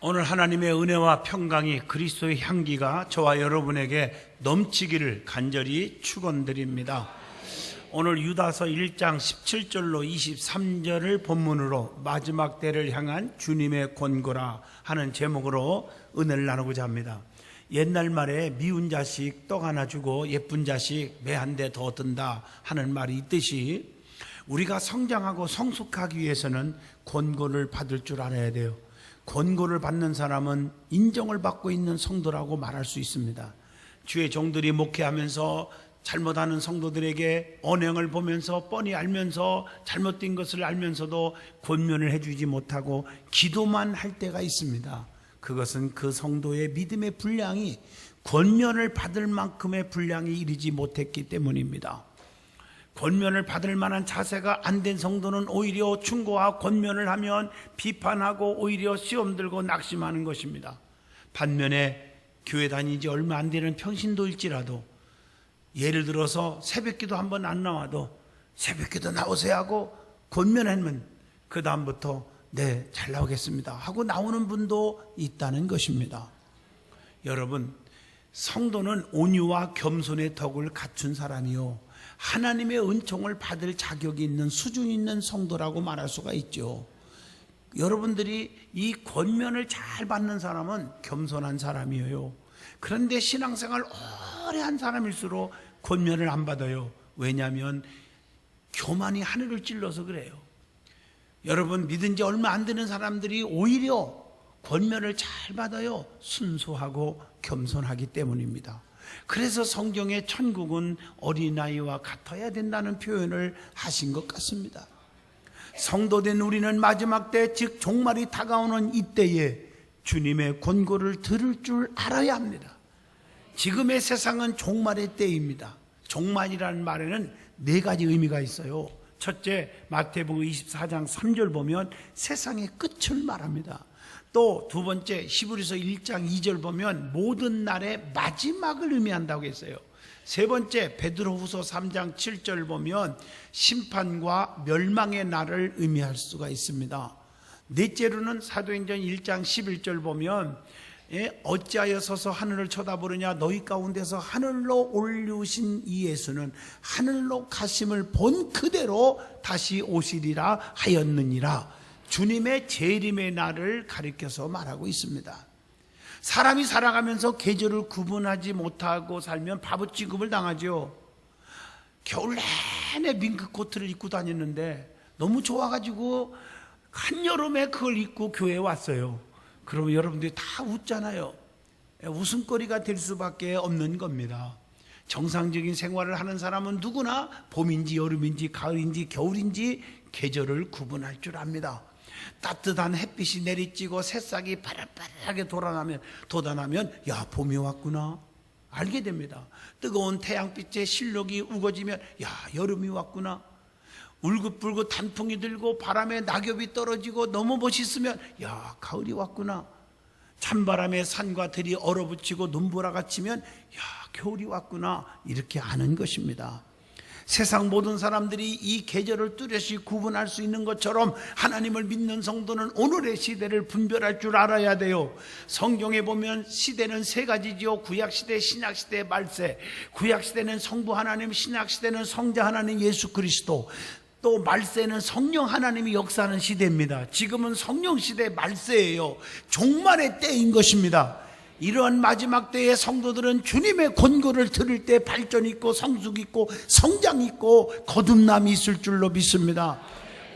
오늘 하나님의 은혜와 평강이 그리스도의 향기가 저와 여러분에게 넘치기를 간절히 축원드립니다. 오늘 유다서 1장 17절로 23절을 본문으로 마지막 때를 향한 주님의 권고라 하는 제목으로 은혜를 나누고자 합니다. 옛날 말에 미운 자식 떡 하나 주고 예쁜 자식 매 한 대 더 든다 하는 말이 있듯이 우리가 성장하고 성숙하기 위해서는 권고를 받을 줄 알아야 돼요. 권고를 받는 사람은 인정을 받고 있는 성도라고 말할 수 있습니다. 주의 종들이 목회하면서 잘못하는 성도들에게 언행을 보면서 뻔히 알면서 잘못된 것을 알면서도 권면을 해주지 못하고 기도만 할 때가 있습니다. 그것은 그 성도의 믿음의 분량이 권면을 받을 만큼의 분량이 이르지 못했기 때문입니다. 권면을 받을 만한 자세가 안 된 성도는 오히려 충고와 권면을 하면 비판하고 오히려 시험 들고 낙심하는 것입니다. 반면에 교회 다닌 지 얼마 안 되는 평신도일지라도 예를 들어서 새벽기도 한 번 안 나와도 새벽기도 나오세요 하고 권면하면 그 다음부터 네, 잘 나오겠습니다 하고 나오는 분도 있다는 것입니다. 여러분, 성도는 온유와 겸손의 덕을 갖춘 사람이요, 하나님의 은총을 받을 자격이 있는 수준 있는 성도라고 말할 수가 있죠. 여러분들이 이 권면을 잘 받는 사람은 겸손한 사람이에요. 그런데 신앙생활 오래 한 사람일수록 권면을 안 받아요. 왜냐하면 교만이 하늘을 찔러서 그래요. 여러분, 믿은 지 얼마 안 되는 사람들이 오히려 권면을 잘 받아요. 순수하고 겸손하기 때문입니다. 그래서 성경에 천국은 어린아이와 같아야 된다는 표현을 하신 것 같습니다. 성도된 우리는 마지막 때, 즉 종말이 다가오는 이때에 주님의 권고를 들을 줄 알아야 합니다. 지금의 세상은 종말의 때입니다. 종말이라는 말에는 네 가지 의미가 있어요. 첫째, 마태복음 24장 3절 보면 세상의 끝을 말합니다. 또 두 번째, 히브리서 1장 2절 보면 모든 날의 마지막을 의미한다고 했어요. 세 번째, 베드로후서 3장 7절 보면 심판과 멸망의 날을 의미할 수가 있습니다. 넷째로는 사도행전 1장 11절 보면 어찌하여 서서 하늘을 쳐다보느냐, 너희 가운데서 하늘로 올리우신 이 예수는 하늘로 가심을 본 그대로 다시 오시리라 하였느니라. 주님의 재림의 날을 가리켜서 말하고 있습니다. 사람이 살아가면서 계절을 구분하지 못하고 살면 바보 취급을 당하죠. 겨울 내내 밍크 코트를 입고 다녔는데 너무 좋아가지고 한여름에 그걸 입고 교회에 왔어요. 그러면 여러분들이 다 웃잖아요. 웃음거리가 될 수밖에 없는 겁니다. 정상적인 생활을 하는 사람은 누구나 봄인지 여름인지 가을인지 겨울인지 계절을 구분할 줄 압니다. 따뜻한 햇빛이 내리쬐고 새싹이 바글바글하게 돋아나면 야, 봄이 왔구나 알게 됩니다. 뜨거운 태양빛에 실록이 우거지면 야, 여름이 왔구나. 울긋불긋 단풍이 들고 바람에 낙엽이 떨어지고 너무 멋있으면 야, 가을이 왔구나. 찬바람에 산과 들이 얼어붙이고 눈보라가 치면 야, 겨울이 왔구나. 이렇게 아는 것입니다. 세상 모든 사람들이 이 계절을 뚜렷이 구분할 수 있는 것처럼 하나님을 믿는 성도는 오늘의 시대를 분별할 줄 알아야 돼요. 성경에 보면 시대는 세 가지지요. 구약시대, 신약시대, 말세. 구약시대는 성부 하나님, 신약시대는 성자 하나님 예수 그리스도, 또 말세는 성령 하나님이 역사하는 시대입니다. 지금은 성령 시대 말세예요. 종말의 때인 것입니다. 이러한 마지막 때의 성도들은 주님의 권고를 들을 때 발전 있고 성숙 있고 성장 있고 거듭남이 있을 줄로 믿습니다.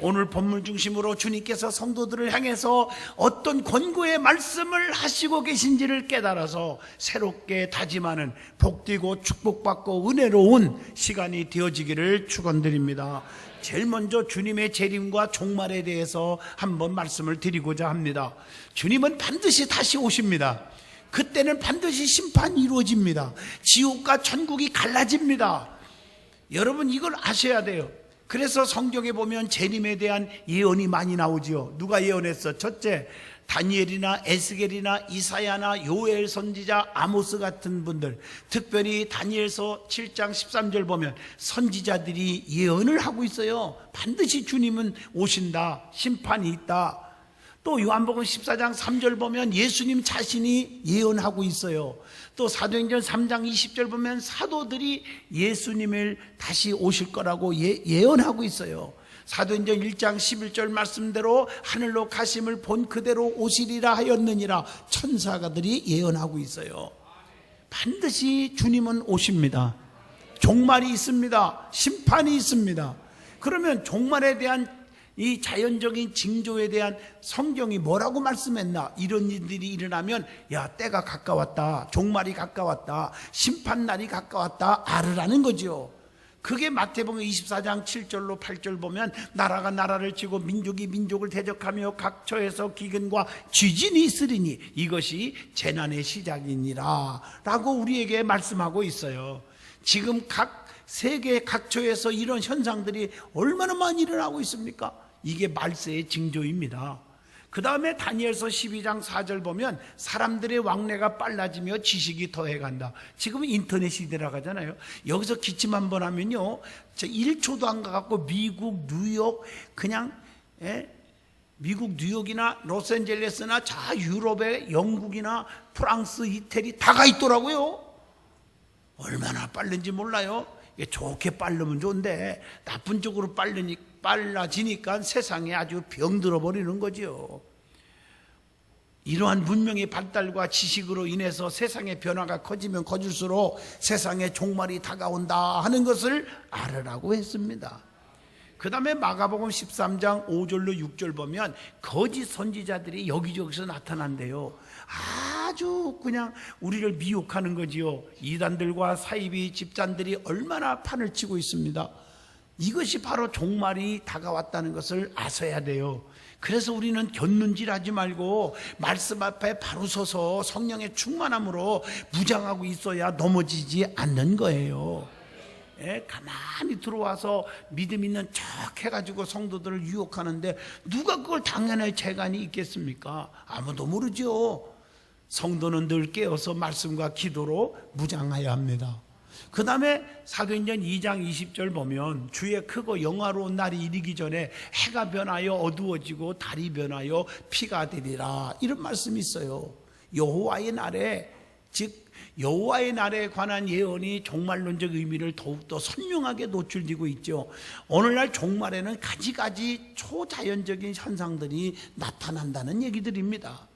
오늘 본문 중심으로 주님께서 성도들을 향해서 어떤 권고의 말씀을 하시고 계신지를 깨달아서 새롭게 다짐하는 복되고 축복받고 은혜로운 시간이 되어지기를 축원드립니다. 제일 먼저 주님의 재림과 종말에 대해서 한번 말씀을 드리고자 합니다. 주님은 반드시 다시 오십니다. 그때는 반드시 심판이 이루어집니다. 지옥과 천국이 갈라집니다. 여러분, 이걸 아셔야 돼요. 그래서 성경에 보면 재림에 대한 예언이 많이 나오지요. 누가 예언했어? 첫째, 다니엘이나 에스겔이나 이사야나 요엘 선지자, 아모스 같은 분들, 특별히 다니엘서 7장 13절 보면 선지자들이 예언을 하고 있어요. 반드시 주님은 오신다, 심판이 있다. 또 요한복음 14장 3절 보면 예수님 자신이 예언하고 있어요. 또 사도행전 3장 20절 보면 사도들이 예수님을 다시 오실 거라고 예언하고 있어요. 사도행전 1장 11절 말씀대로 하늘로 가심을 본 그대로 오시리라 하였느니라 천사가들이 예언하고 있어요. 반드시 주님은 오십니다. 종말이 있습니다. 심판이 있습니다. 그러면 종말에 대한 이 자연적인 징조에 대한 성경이 뭐라고 말씀했나? 이런 일들이 일어나면 야, 때가 가까웠다, 종말이 가까웠다, 심판날이 가까웠다 알으라는 거죠. 그게 마태복음 24장 7절로 8절 보면 나라가 나라를 치고 민족이 민족을 대적하며 각처에서 기근과 쥐진이 있으리니 이것이 재난의 시작이니라 라고 우리에게 말씀하고 있어요. 지금 각 세계 각처에서 이런 현상들이 얼마나 많이 일어나고 있습니까? 이게 말세의 징조입니다. 그 다음에 다니엘서 12장 4절 보면 사람들의 왕래가 빨라지며 지식이 더해간다. 지금은 인터넷 시대라고 하잖아요. 여기서 기침 한번 하면요, 저 1초도 안 가갖고 미국 뉴욕 그냥 미국 뉴욕이나 로스앤젤레스나 자 유럽의 영국이나 프랑스 이태리 다 가 있더라고요. 얼마나 빠른지 몰라요. 좋게 빠르면 좋은데 나쁜 쪽으로 빨라지니까 세상에 아주 병들어 버리는 거죠. 이러한 문명의 발달과 지식으로 인해서 세상의 변화가 커지면 커질수록 세상의 종말이 다가온다 하는 것을 알으라고 했습니다. 그 다음에 마가복음 13장 5절로 6절 보면 거짓 선지자들이 여기저기서 나타난대요. 아주 그냥 우리를 미혹하는 거지요. 이단들과 사이비 집단들이 얼마나 판을 치고 있습니다. 이것이 바로 종말이 다가왔다는 것을 아셔야 돼요. 그래서 우리는 곁눈질하지 말고 말씀 앞에 바로 서서 성령의 충만함으로 무장하고 있어야 넘어지지 않는 거예요. 가만히 들어와서 믿음 있는 척 해가지고 성도들을 유혹하는데 누가 그걸 당연할 재간이 있겠습니까? 아무도 모르죠. 성도는 늘 깨어서 말씀과 기도로 무장해야 합니다. 그 다음에 사도행전 2장 20절 보면 주의 크고 영화로운 날이 이르기 전에 해가 변하여 어두워지고 달이 변하여 피가 되리라 이런 말씀이 있어요. 여호와의 날에, 즉 여호와의 날에 관한 예언이 종말론적 의미를 더욱더 선명하게 노출되고 있죠. 오늘날 종말에는 가지가지 초자연적인 현상들이 나타난다는 얘기들입니다.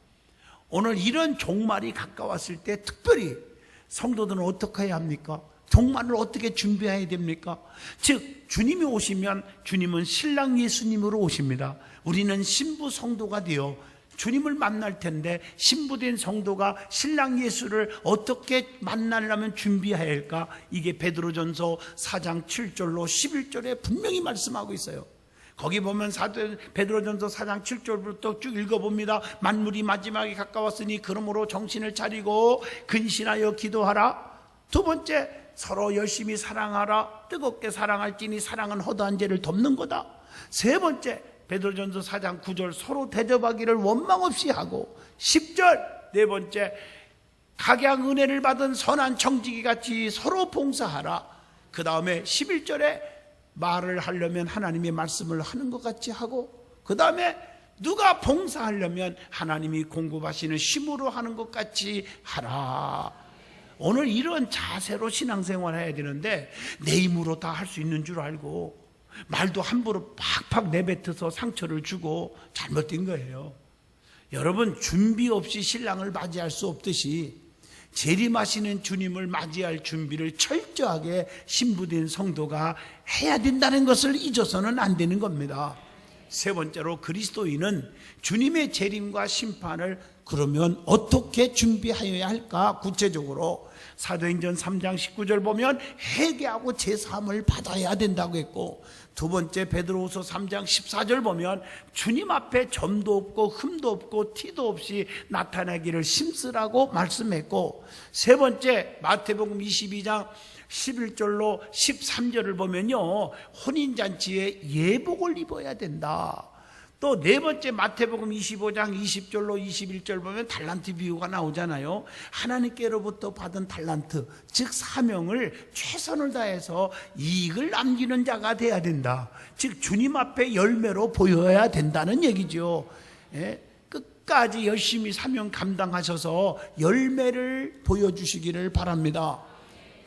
오늘 이런 종말이 가까웠을 때 특별히 성도들은 어떻게 해야 합니까? 종말을 어떻게 준비해야 됩니까? 즉 주님이 오시면 주님은 신랑 예수님으로 오십니다. 우리는 신부 성도가 되어 주님을 만날 텐데 신부된 성도가 신랑 예수를 어떻게 만나려면 준비해야 할까? 이게 베드로전서 4장 7절로 11절에 분명히 말씀하고 있어요. 거기 보면 베드로전서 4장 7절부터 쭉 읽어봅니다. 만물이 마지막에 가까웠으니 그러므로 정신을 차리고 근신하여 기도하라. 두 번째, 서로 열심히 사랑하라. 뜨겁게 사랑할지니 사랑은 허다한 죄를 덮는 거다. 세 번째, 베드로전서 4장 9절 서로 대접하기를 원망 없이 하고 10절 네 번째, 각양 은혜를 받은 선한 청지기 같이 서로 봉사하라. 그 다음에 11절에 말을 하려면 하나님의 말씀을 하는 것 같이 하고, 그 다음에 누가 봉사하려면 하나님이 공급하시는 힘으로 하는 것 같이 하라. 오늘 이런 자세로 신앙생활 해야 되는데 내 힘으로 다 할 수 있는 줄 알고 말도 함부로 팍팍 내뱉어서 상처를 주고 잘못된 거예요. 여러분, 준비 없이 신랑을 맞이할 수 없듯이 재림하시는 주님을 맞이할 준비를 철저하게 신부된 성도가 해야 된다는 것을 잊어서는 안 되는 겁니다. 세 번째로, 그리스도인은 주님의 재림과 심판을 그러면 어떻게 준비하여야 할까? 구체적으로 사도행전 3장 19절 보면 회개하고 제사함을 받아야 된다고 했고, 두 번째 베드로후서 3장 14절 보면 주님 앞에 점도 없고 흠도 없고 티도 없이 나타나기를 힘쓰라고 말씀했고, 세 번째 마태복음 22장 11절로 13절을 보면요, 혼인잔치에 예복을 입어야 된다. 또 네 번째 마태복음 25장 20절로 21절 보면 달란트 비유가 나오잖아요. 하나님께로부터 받은 달란트, 즉 사명을 최선을 다해서 이익을 남기는 자가 돼야 된다. 즉 주님 앞에 열매로 보여야 된다는 얘기죠. 끝까지 열심히 사명 감당하셔서 열매를 보여주시기를 바랍니다.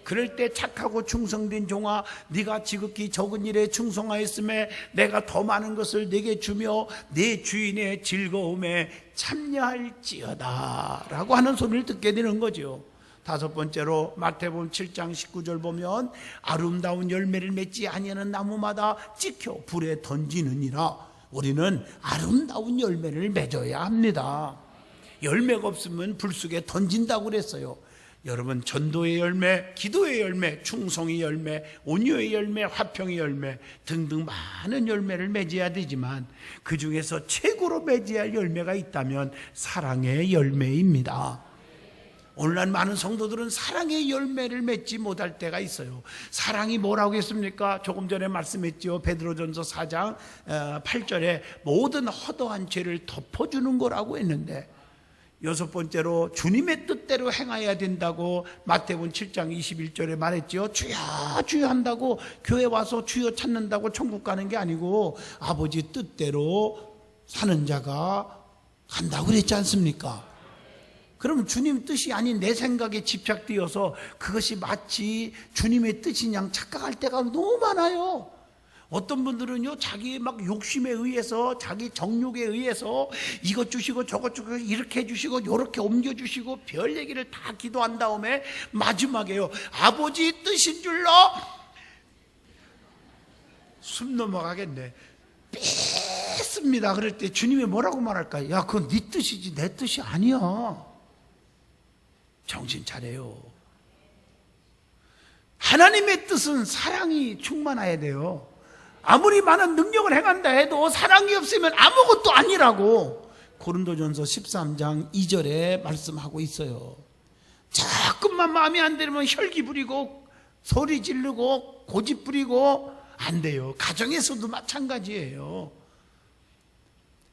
그럴 때 착하고 충성된 종아, 네가 지극히 적은 일에 충성하였음에 내가 더 많은 것을 네게 주며 네 주인의 즐거움에 참여할지어다 라고 하는 소리를 듣게 되는 거죠. 다섯 번째로 마태복음 7장 19절 보면 아름다운 열매를 맺지 아니하는 나무마다 찍혀 불에 던지느니라. 우리는 아름다운 열매를 맺어야 합니다. 열매가 없으면 불 속에 던진다고 그랬어요. 여러분, 전도의 열매, 기도의 열매, 충성의 열매, 온유의 열매, 화평의 열매 등등 많은 열매를 맺어야 되지만 그 중에서 최고로 맺어야 할 열매가 있다면 사랑의 열매입니다. 오늘날 많은 성도들은 사랑의 열매를 맺지 못할 때가 있어요. 사랑이 뭐라고 했습니까? 조금 전에 말씀했죠. 베드로전서 4장 8절에 모든 허다한 죄를 덮어주는 거라고 했는데, 여섯 번째로 주님의 뜻대로 행해야 된다고 마태복음 7장 21절에 말했죠. 주여 주여 한다고 교회 와서 주여 찾는다고 천국 가는 게 아니고 아버지 뜻대로 사는 자가 간다고 그랬지 않습니까? 그럼 주님 뜻이 아닌 내 생각에 집착되어서 그것이 마치 주님의 뜻인 양 착각할 때가 너무 많아요. 어떤 분들은요, 자기 막 욕심에 의해서, 자기 정욕에 의해서 이것 주시고 저것 주시고 이렇게 해주시고 요렇게 옮겨주시고 별 얘기를 다 기도한 다음에 마지막에요, 아버지 뜻인 줄로 숨 넘어가겠네, 뺐습니다. 그럴 때 주님이 뭐라고 말할까요? 야, 그건 네 뜻이지 내 뜻이 아니야. 정신 차려요. 하나님의 뜻은 사랑이 충만해야 돼요. 아무리 많은 능력을 행한다 해도 사랑이 없으면 아무것도 아니라고 고린도전서 13장 2절에 말씀하고 있어요. 조금만 마음에 안 들면 혈기 부리고 소리 지르고 고집 부리고 안 돼요. 가정에서도 마찬가지예요.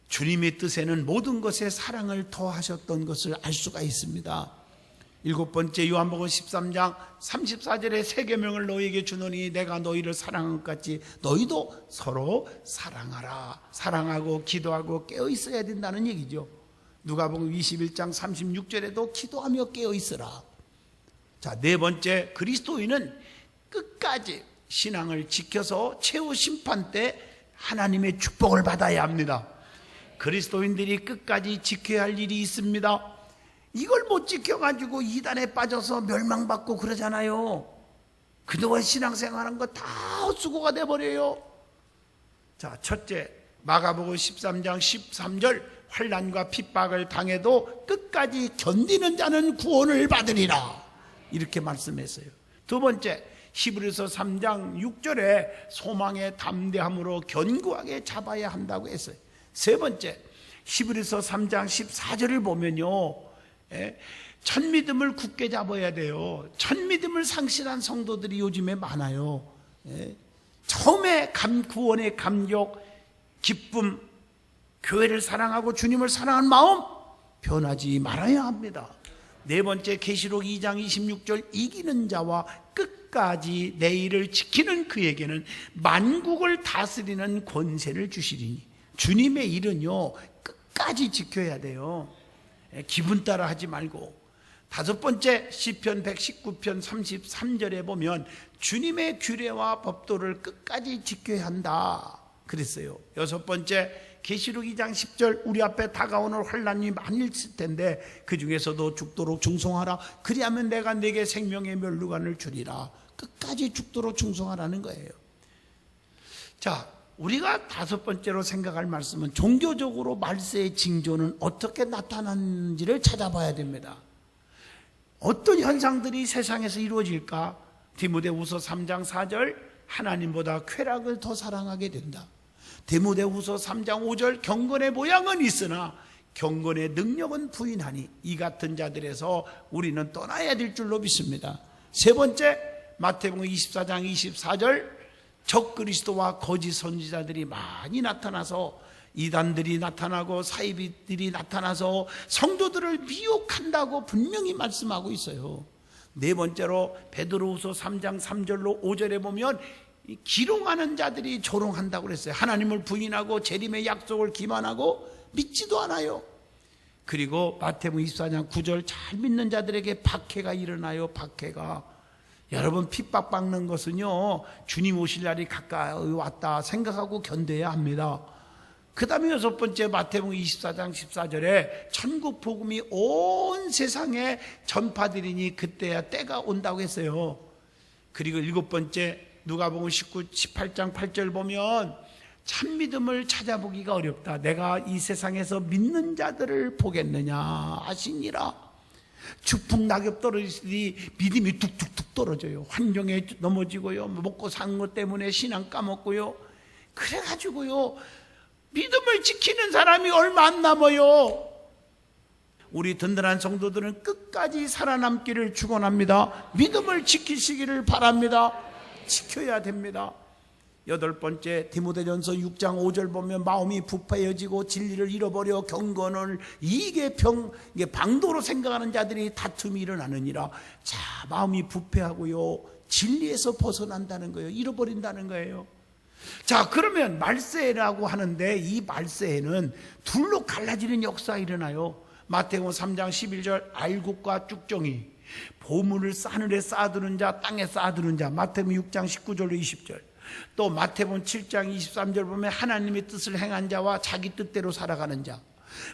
주님의 뜻에는 모든 것에 사랑을 더하셨던 것을 알 수가 있습니다. 일곱 번째, 요한복음 13장 34절에 새 계명을 너희에게 주노니 내가 너희를 사랑한 것 같이 너희도 서로 사랑하라. 사랑하고 기도하고 깨어 있어야 된다는 얘기죠. 누가복음 21장 36절에도 기도하며 깨어 있으라. 자, 네 번째, 그리스도인은 끝까지 신앙을 지켜서 최후 심판 때 하나님의 축복을 받아야 합니다. 그리스도인들이 끝까지 지켜야 할 일이 있습니다. 이걸 못 지켜가지고 이단에 빠져서 멸망받고 그러잖아요. 그동안 신앙생활한 거 다 헛수고가 돼버려요. 자, 첫째, 마가복음 13장 13절 환난과 핍박을 당해도 끝까지 견디는 자는 구원을 받으리라, 이렇게 말씀했어요. 두 번째, 히브리서 3장 6절에 소망의 담대함으로 견고하게 잡아야 한다고 했어요. 세 번째, 히브리서 3장 14절을 보면요, 첫 믿음을 굳게 잡아야 돼요. 첫 믿음을 상실한 성도들이 요즘에 많아요. 처음에 구원의 감격, 기쁨, 교회를 사랑하고 주님을 사랑하는 마음 변하지 말아야 합니다. 네 번째, 계시록 2장 26절 이기는 자와 끝까지 내 일을 지키는 그에게는 만국을 다스리는 권세를 주시리니. 주님의 일은요, 끝까지 지켜야 돼요. 기분 따라 하지 말고. 다섯 번째, 시편 119편 33절에 보면 주님의 규례와 법도를 끝까지 지켜야 한다 그랬어요. 여섯 번째, 계시록 2장 10절 우리 앞에 다가오는 환난이 많이 있을 텐데 그 중에서도 죽도록 충성하라. 그리하면 내가 네게 생명의 면류관을 주리라. 끝까지 죽도록 충성하라는 거예요. 자, 우리가 다섯 번째로 생각할 말씀은 종교적으로 말세의 징조는 어떻게 나타나는지를 찾아봐야 됩니다. 어떤 현상들이 세상에서 이루어질까? 디모데후서 3장 4절 하나님보다 쾌락을 더 사랑하게 된다. 디모데후서 3장 5절 경건의 모양은 있으나 경건의 능력은 부인하니 이 같은 자들에서 우리는 떠나야 될 줄로 믿습니다. 세 번째, 마태복음 24장 24절 적그리스도와 거짓 선지자들이 많이 나타나서 이단들이 나타나고 사이비들이 나타나서 성도들을 미혹한다고 분명히 말씀하고 있어요. 네 번째로 베드로후서 3장 3절로 5절에 보면 기롱하는 자들이 조롱한다고 그랬어요. 하나님을 부인하고 재림의 약속을 기만하고 믿지도 않아요. 그리고 마태복음 24장 9절 잘 믿는 자들에게 박해가 일어나요. 박해가. 여러분 핍박받는 것은요 주님 오실 날이 가까이 왔다 생각하고 견뎌야 합니다. 그 다음에 여섯 번째 마태복음 24장 14절에 천국 복음이 온 세상에 전파되리니 그때야 때가 온다고 했어요. 그리고 일곱 번째 누가복음 18장 8절 보면 참 믿음을 찾아보기가 어렵다. 내가 이 세상에서 믿는 자들을 보겠느냐 하시니라. 주풍 낙엽 떨어지니 믿음이 뚝뚝뚝 떨어져요. 환경에 넘어지고요. 먹고 사는 것 때문에 신앙 까먹고요. 그래가지고요 믿음을 지키는 사람이 얼마 안 남아요. 우리 든든한 성도들은 끝까지 살아남기를 축원합니다. 믿음을 지키시기를 바랍니다. 지켜야 됩니다. 여덟 번째 디모데전서 6장 5절 보면 마음이 부패해지고 진리를 잃어버려 경건을 이게 방도로 생각하는 자들이 다툼이 일어나느니라. 자, 마음이 부패하고요 진리에서 벗어난다는 거예요. 잃어버린다는 거예요. 자, 그러면 말세라고 하는데 이 말세에는 둘로 갈라지는 역사가 일어나요. 마태복음 3장 11절 알곡과 쭉정이 보물을 하늘에 쌓아두는 자 땅에 쌓아두는 자. 마태복음 6장 19절로 20절. 또 마태복음 7장 23절 보면 하나님의 뜻을 행한 자와 자기 뜻대로 살아가는 자.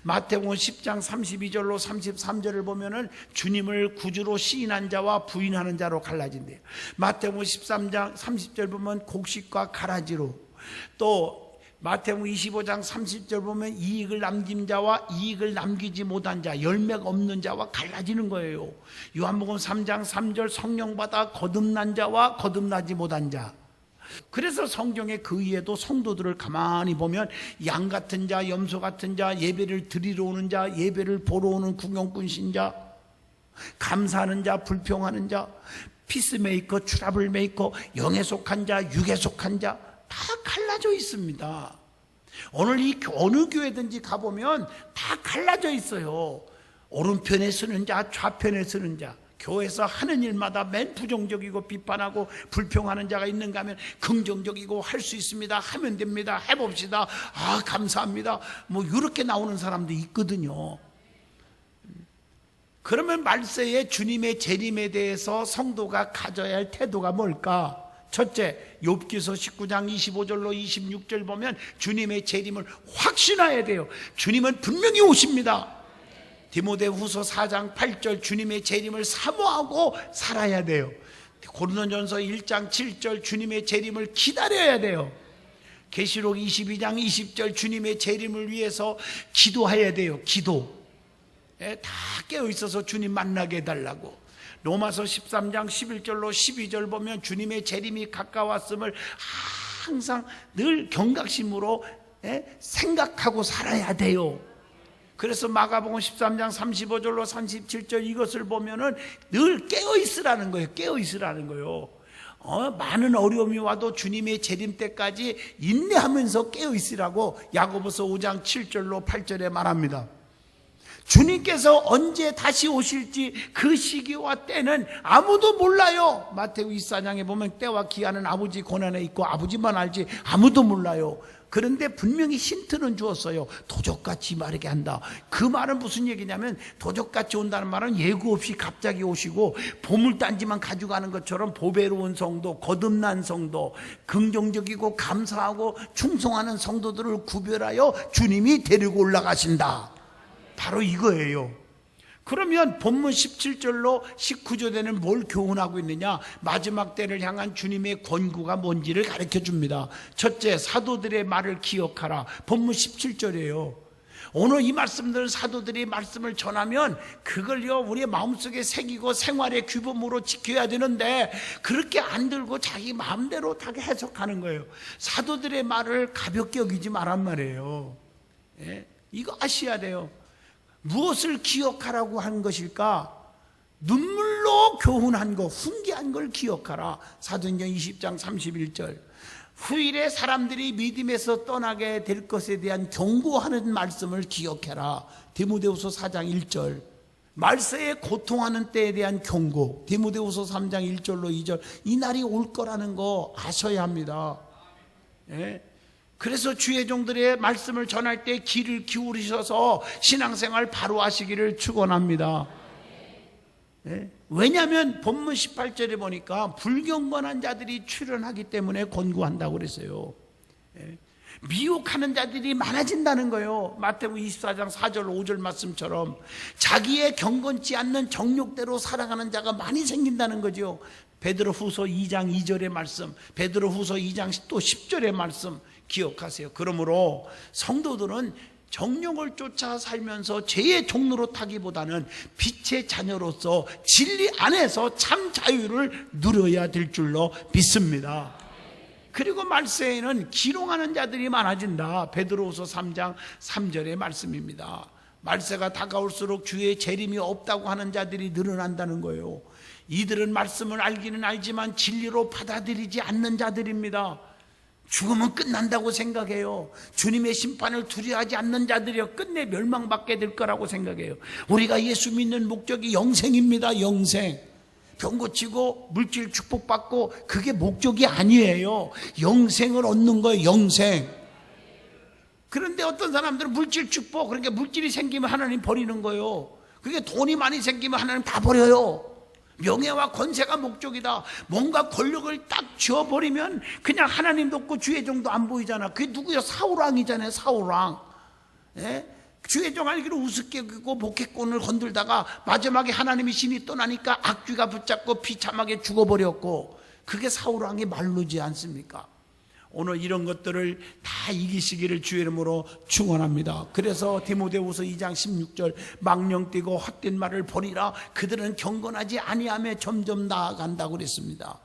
마태복음 10장 32절로 33절을 보면은 주님을 구주로 시인한 자와 부인하는 자로 갈라진대요. 마태복음 13장 30절 보면 곡식과 가라지로. 또 마태복음 25장 30절 보면 이익을 남긴 자와 이익을 남기지 못한 자, 열매가 없는 자와 갈라지는 거예요. 요한복음 3장 3절 성령 받아 거듭난 자와 거듭나지 못한 자. 그래서 성경에 그 위에도 성도들을 가만히 보면 양 같은 자, 염소 같은 자, 예배를 드리러 오는 자, 예배를 보러 오는 구경꾼 신자, 감사하는 자, 불평하는 자, 피스메이커, 트러블 메이커, 영에 속한 자, 육에 속한 자, 다 갈라져 있습니다. 오늘 이 어느 교회든지 가보면 다 갈라져 있어요. 오른편에 서는 자, 좌편에 서는 자. 교회에서 하는 일마다 맨 부정적이고 비판하고 불평하는 자가 있는가 하면 긍정적이고 할 수 있습니다. 하면 됩니다. 해봅시다. 아, 감사합니다. 뭐 이렇게 나오는 사람도 있거든요. 그러면 말세에 주님의 재림에 대해서 성도가 가져야 할 태도가 뭘까? 첫째, 욥기서 19장 25절로 26절 보면 주님의 재림을 확신해야 돼요. 주님은 분명히 오십니다. 디모데후서 4장 8절 주님의 재림을 사모하고 살아야 돼요. 고린도전서 1장 7절 주님의 재림을 기다려야 돼요. 계시록 22장 20절 주님의 재림을 위해서 기도해야 돼요. 기도. 다 깨어있어서 주님 만나게 해달라고. 로마서 13장 11절로 12절 보면 주님의 재림이 가까웠음을 항상 늘 경각심으로 생각하고 살아야 돼요. 그래서 마가복음 13장 35절로 37절 이것을 보면은 늘 깨어있으라는 거예요. 깨어있으라는 거예요. 많은 어려움이 와도 주님의 재림 때까지 인내하면서 깨어있으라고 야고보서 5장 7절로 8절에 말합니다. 주님께서 언제 다시 오실지 그 시기와 때는 아무도 몰라요. 마태복음 24장에 보면 때와 기한은 아버지 권한에 있고 아버지만 알지 아무도 몰라요. 그런데 분명히 힌트는 주었어요. 도적같이 마르게 한다. 그 말은 무슨 얘기냐면 도적같이 온다는 말은 예고 없이 갑자기 오시고 보물단지만 가져가는 것처럼 보배로운 성도, 거듭난 성도, 긍정적이고 감사하고 충성하는 성도들을 구별하여 주님이 데리고 올라가신다. 바로 이거예요. 그러면 본문 17절로 19절에는 뭘 교훈하고 있느냐? 마지막 때를 향한 주님의 권고가 뭔지를 가르쳐 줍니다. 첫째, 사도들의 말을 기억하라. 본문 17절이에요. 오늘 이 말씀들은 사도들이 말씀을 전하면 그걸요 우리의 마음속에 새기고 생활의 규범으로 지켜야 되는데 그렇게 안 들고 자기 마음대로 다 해석하는 거예요. 사도들의 말을 가볍게 여기지 말란 말이에요. 이거 아셔야 돼요. 무엇을 기억하라고 한 것일까? 눈물로 교훈한 거, 훈계한 걸 기억하라. 사도행전 20장 31절. 후일에 사람들이 믿음에서 떠나게 될 것에 대한 경고하는 말씀을 기억해라. 디모데후서 4장 1절. 말세에 고통하는 때에 대한 경고. 디모데후서 3장 1절로 2절. 이 날이 올 거라는 거 아셔야 합니다. 그래서 주의 종들의 말씀을 전할 때 귀를 기울이셔서 신앙생활 바로 하시기를 축원합니다. 왜냐하면 본문 18절에 보니까 불경건한 자들이 출현하기 때문에 권고한다고 그랬어요. 미혹하는 자들이 많아진다는 거예요. 마태복음 24장 4절 5절 말씀처럼 자기의 경건치 않는 정욕대로 살아가는 자가 많이 생긴다는 거죠. 베드로후서 2장 2절의 말씀, 베드로후서 2장 또 10절의 말씀 기억하세요. 그러므로 성도들은 정욕을 쫓아 살면서 죄의 종로로 타기보다는 빛의 자녀로서 진리 안에서 참 자유를 누려야 될 줄로 믿습니다. 그리고 말세에는 기롱하는 자들이 많아진다. 베드로후서 3장 3절의 말씀입니다. 말세가 다가올수록 주의 재림이 없다고 하는 자들이 늘어난다는 거예요. 이들은 말씀을 알기는 알지만 진리로 받아들이지 않는 자들입니다. 죽으면 끝난다고 생각해요. 주님의 심판을 두려워하지 않는 자들이요 끝내 멸망받게 될 거라고 생각해요. 우리가 예수 믿는 목적이 영생입니다. 영생. 병 고치고 물질 축복받고 그게 목적이 아니에요. 영생을 얻는 거예요. 영생. 그런데 어떤 사람들은 물질 축복, 그러니까 물질이 생기면 하나님 버리는 거예요. 그게 돈이 많이 생기면 하나님 다 버려요. 명예와 권세가 목적이다. 뭔가 권력을 딱 쥐어버리면 그냥 하나님도 없고 주의 종도 안 보이잖아. 그게 누구야? 사울왕이잖아요. 사울왕. 주의 종 알기로 우습게 그고 목회꾼을 건들다가 마지막에 하나님이 신이 떠나니까 악귀가 붙잡고 비참하게 죽어버렸고, 그게 사울왕의 말로지 않습니까? 오늘 이런 것들을 다 이기시기를 주의 이름으로 축원합니다. 그래서 디모데후서 2장 16절 망령 뛰고 헛된 말을 버리라. 그들은 경건하지 아니하며 점점 나아간다고 그랬습니다.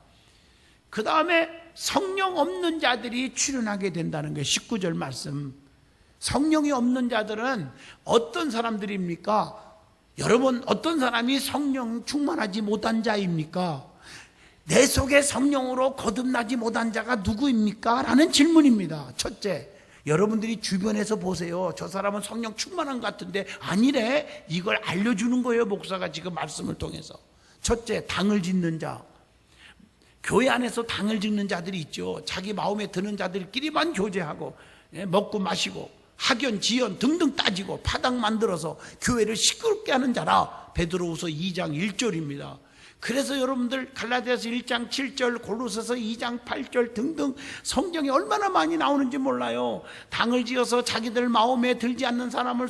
그 다음에 성령 없는 자들이 출현하게 된다는 거예요. 19절 말씀. 성령이 없는 자들은 어떤 사람들입니까? 여러분, 어떤 사람이 성령 충만하지 못한 자입니까? 내 속에 성령으로 거듭나지 못한 자가 누구입니까? 라는 질문입니다. 첫째, 여러분들이 주변에서 보세요. 저 사람은 성령 충만한 것 같은데 아니래. 이걸 알려주는 거예요. 목사가 지금 말씀을 통해서. 첫째, 당을 짓는 자. 교회 안에서 당을 짓는 자들이 있죠. 자기 마음에 드는 자들끼리만 교제하고 먹고 마시고 학연, 지연 등등 따지고 파당 만들어서 교회를 시끄럽게 하는 자라. 베드로후서 2장 1절입니다. 그래서 여러분들 갈라디아서 1장 7절, 골로새서 2장 8절 등등 성경에 얼마나 많이 나오는지 몰라요. 당을 지어서 자기들 마음에 들지 않는 사람을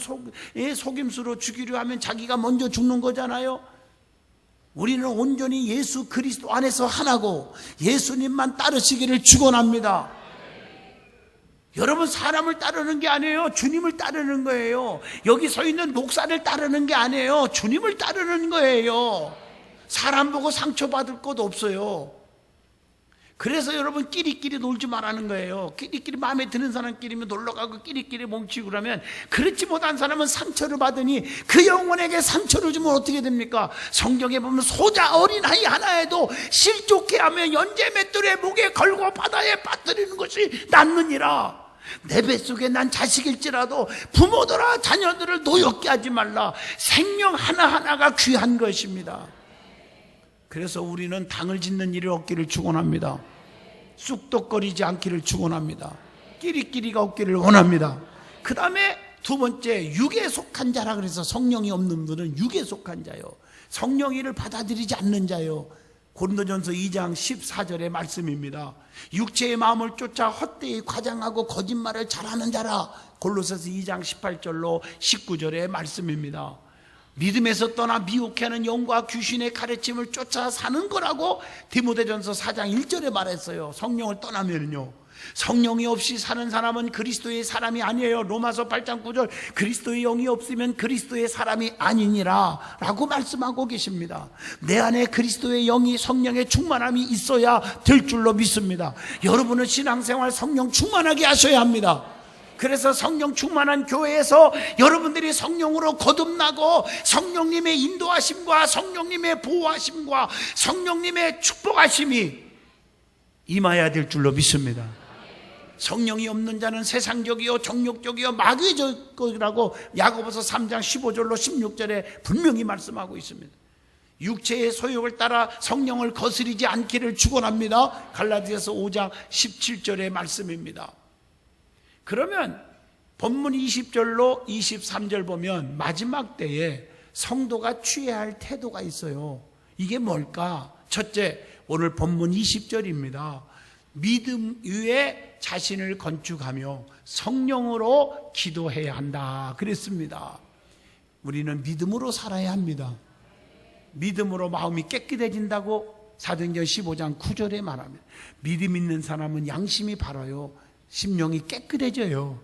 속임수로 죽이려 하면 자기가 먼저 죽는 거잖아요. 우리는 온전히 예수 그리스도 안에서 하나고 예수님만 따르시기를 축원합니다. 여러분, 사람을 따르는 게 아니에요. 주님을 따르는 거예요. 여기 서 있는 목사를 따르는 게 아니에요. 주님을 따르는 거예요. 사람 보고 상처받을 것 없어요. 그래서 여러분, 끼리끼리 놀지 말라는 거예요. 끼리끼리 마음에 드는 사람끼리면 놀러가고 끼리끼리 뭉치고 그러면, 그렇지 못한 사람은 상처를 받으니 그 영혼에게 상처를 주면 어떻게 됩니까? 성경에 보면 소자 어린아이 하나에도 실족해 하며 연재 맷돌에 목에 걸고 바다에 빠뜨리는 것이 낫느니라. 내 뱃속에 난 자식일지라도 부모들아 자녀들을 노엽게 하지 말라. 생명 하나하나가 귀한 것입니다. 그래서 우리는 당을 짓는 일이 없기를 축원합니다. 쑥덕거리지 않기를 축원합니다. 끼리끼리가 없기를 원합니다. 그 다음에 두 번째, 육에 속한 자라 그래서 성령이 없는 분은 육에 속한 자요. 성령이를 받아들이지 않는 자요. 고린도전서 2장 14절의 말씀입니다. 육체의 마음을 쫓아 헛되이 과장하고 거짓말을 잘하는 자라. 골로새서 2장 18절로 19절의 말씀입니다. 믿음에서 떠나 미혹해하는 영과 귀신의 가르침을 쫓아 사는 거라고 디모데전서 4장 1절에 말했어요. 성령을 떠나면요, 성령이 없이 사는 사람은 그리스도의 사람이 아니에요. 로마서 8장 9절 그리스도의 영이 없으면 그리스도의 사람이 아니니라 라고 말씀하고 계십니다. 내 안에 그리스도의 영이, 성령의 충만함이 있어야 될 줄로 믿습니다. 여러분은 신앙생활 성령 충만하게 하셔야 합니다. 그래서 성령 충만한 교회에서 여러분들이 성령으로 거듭나고 성령님의 인도하심과 성령님의 보호하심과 성령님의 축복하심이 임해야 될 줄로 믿습니다. 성령이 없는 자는 세상적이요 정욕적이요 마귀적이라고 야고보서 3장 15절로 16절에 분명히 말씀하고 있습니다. 육체의 소욕을 따라 성령을 거스리지 않기를 축원합니다. 갈라디아서 5장 17절의 말씀입니다. 그러면 본문 20절로 23절 보면 마지막 때에 성도가 취해야 할 태도가 있어요. 이게 뭘까? 첫째, 오늘 본문 20절입니다. 믿음 위에 자신을 건축하며 성령으로 기도해야 한다 그랬습니다. 우리는 믿음으로 살아야 합니다. 믿음으로 마음이 깨끗해진다고 사도행전 15장 9절에 말합니다. 믿음 있는 사람은 양심이 바라요, 심령이 깨끗해져요.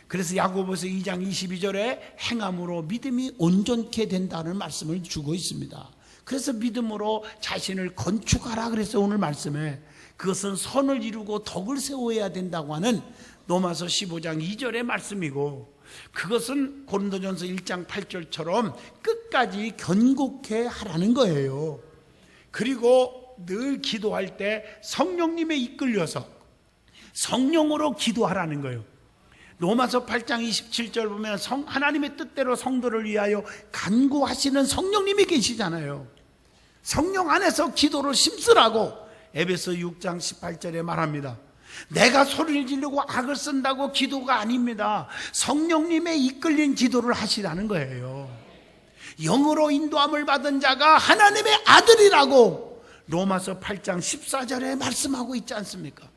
그래서 야고보서 2장 22절에 행함으로 믿음이 온전케 된다는 말씀을 주고 있습니다. 그래서 믿음으로 자신을 건축하라 그래서 오늘 말씀에 그것은 선을 이루고 덕을 세워야 된다고 하는 로마서 15장 2절의 말씀이고, 그것은 고린도전서 1장 8절처럼 끝까지 견고케 하라는 거예요. 그리고 늘 기도할 때 성령님에 이끌려서 성령으로 기도하라는 거예요. 로마서 8장 27절 보면 하나님의 뜻대로 성도를 위하여 간구하시는 성령님이 계시잖아요. 성령 안에서 기도를 심쓰라고 에베소 6장 18절에 말합니다. 내가 소리를 지르고 악을 쓴다고 기도가 아닙니다. 성령님의 이끌린 기도를 하시라는 거예요. 영으로 인도함을 받은 자가 하나님의 아들이라고 로마서 8장 14절에 말씀하고 있지 않습니까?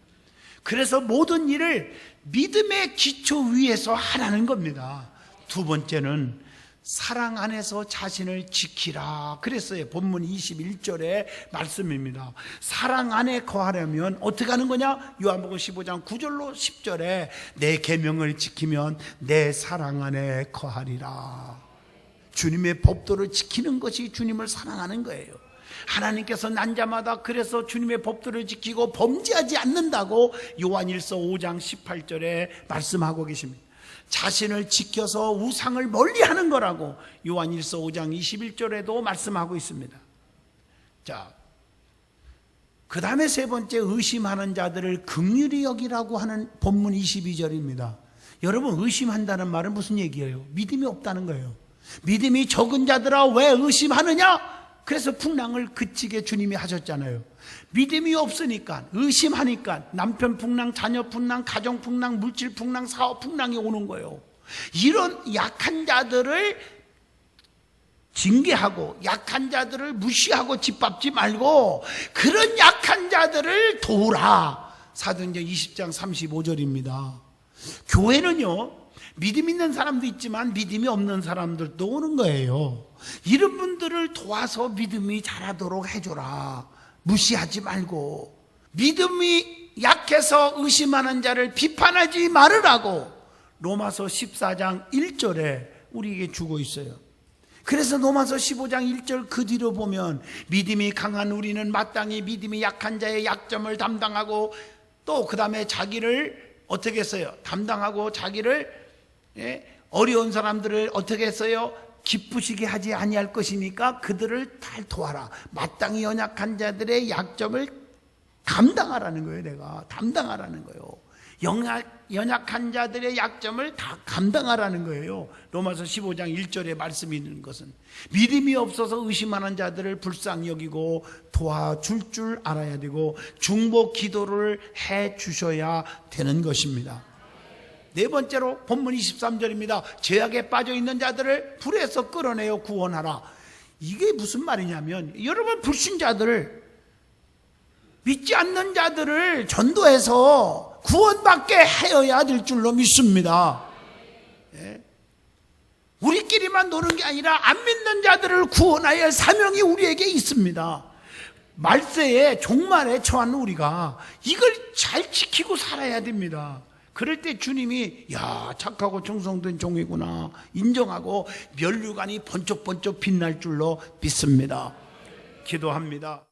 그래서 모든 일을 믿음의 기초 위에서 하라는 겁니다. 두 번째는 사랑 안에서 자신을 지키라 그랬어요. 본문 21절의 말씀입니다. 사랑 안에 거하려면 어떻게 하는 거냐? 요한복음 15장 9절로 10절에 내 계명을 지키면 내 사랑 안에 거하리라. 주님의 법도를 지키는 것이 주님을 사랑하는 거예요. 하나님께서 난 자마다 그래서 주님의 법도를 지키고 범죄하지 않는다고 요한일서 5장 18절에 말씀하고 계십니다. 자신을 지켜서 우상을 멀리하는 거라고 요한일서 5장 21절에도 말씀하고 있습니다. 자, 그 다음에 세 번째, 의심하는 자들을 긍휼히 여기라고 하는 본문 22절입니다. 여러분, 의심한다는 말은 무슨 얘기예요? 믿음이 없다는 거예요. 믿음이 적은 자들아 왜 의심하느냐? 그래서 풍랑을 그치게 주님이 하셨잖아요. 믿음이 없으니까, 의심하니까 남편 풍랑, 자녀 풍랑, 가정 풍랑, 물질 풍랑, 사업 풍랑이 오는 거예요. 이런 약한 자들을 징계하고 약한 자들을 무시하고 짓밟지 말고 그런 약한 자들을 도우라. 사도행전 20장 35절입니다. 교회는요, 믿음 있는 사람도 있지만 믿음이 없는 사람들도 오는 거예요. 이런 분들을 도와서 믿음이 자라도록 해줘라. 무시하지 말고, 믿음이 약해서 의심하는 자를 비판하지 말으라고 로마서 14장 1절에 우리에게 주고 있어요. 그래서 로마서 15장 1절 그 뒤로 보면 믿음이 강한 우리는 마땅히 믿음이 약한 자의 약점을 담당하고 또 그 다음에 자기를 어떻게 했어요? 담당하고 자기를 어려운 사람들을 어떻게 했어요? 기쁘시게 하지 아니할 것이니까 그들을 다 도와라. 마땅히 연약한 자들의 약점을 감당하라는 거예요. 내가 담당하라는 거예요. 연약한 자들의 약점을 다 감당하라는 거예요. 로마서 15장 1절에 말씀이 있는 것은 믿음이 없어서 의심하는 자들을 불쌍히 여기고 도와줄 줄 알아야 되고 중보 기도를 해 주셔야 되는 것입니다. 네 번째로 본문 23절입니다. 죄악에 빠져 있는 자들을 불에서 끌어내어 구원하라. 이게 무슨 말이냐면, 여러분, 불신자들을, 믿지 않는 자들을 전도해서 구원받게 하여야 될 줄로 믿습니다. 우리끼리만 노는 게 아니라 안 믿는 자들을 구원하여야 할 사명이 우리에게 있습니다. 말세에 종말에 처한 우리가 이걸 잘 지키고 살아야 됩니다. 그럴 때 주님이 야, 착하고 충성된 종이구나 인정하고 면류관이 번쩍번쩍 빛날 줄로 믿습니다. 기도합니다.